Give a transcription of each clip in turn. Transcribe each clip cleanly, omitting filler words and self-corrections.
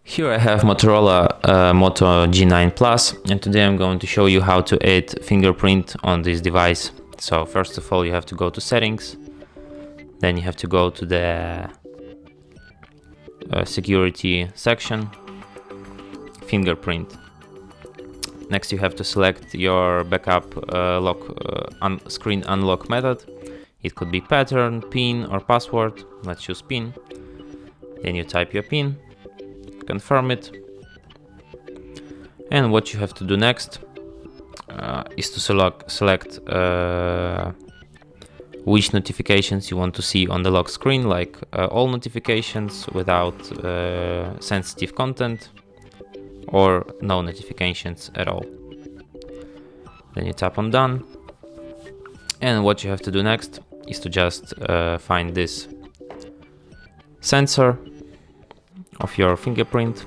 Here I have Motorola Moto G9 Plus, and today I'm going to show you how to add fingerprint on this device. So first of all, you have to go to settings, then you have to go to the security section, fingerprint. Next you have to select your backup screen unlock method. It could be pattern, PIN or password. Let's choose PIN. Then you type your PIN, confirm it, and what you have to do next is to select which notifications you want to see on the lock screen, like all notifications without sensitive content, or no notifications at all. Then you tap on done, and what you have to do next is to just find this sensor of your fingerprint.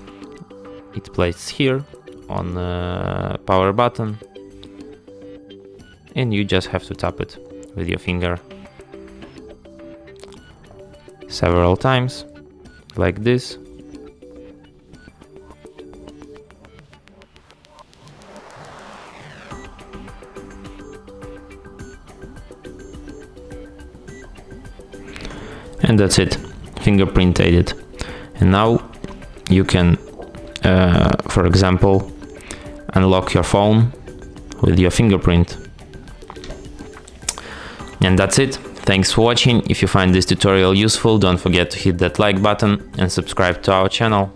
It's placed here on the power button, and you just have to tap it with your finger several times, like this. And that's it, fingerprint added. And now you can, for example, unlock your phone with your fingerprint. And that's it. Thanks for watching. If you find this tutorial useful, don't forget to hit that like button and subscribe to our channel.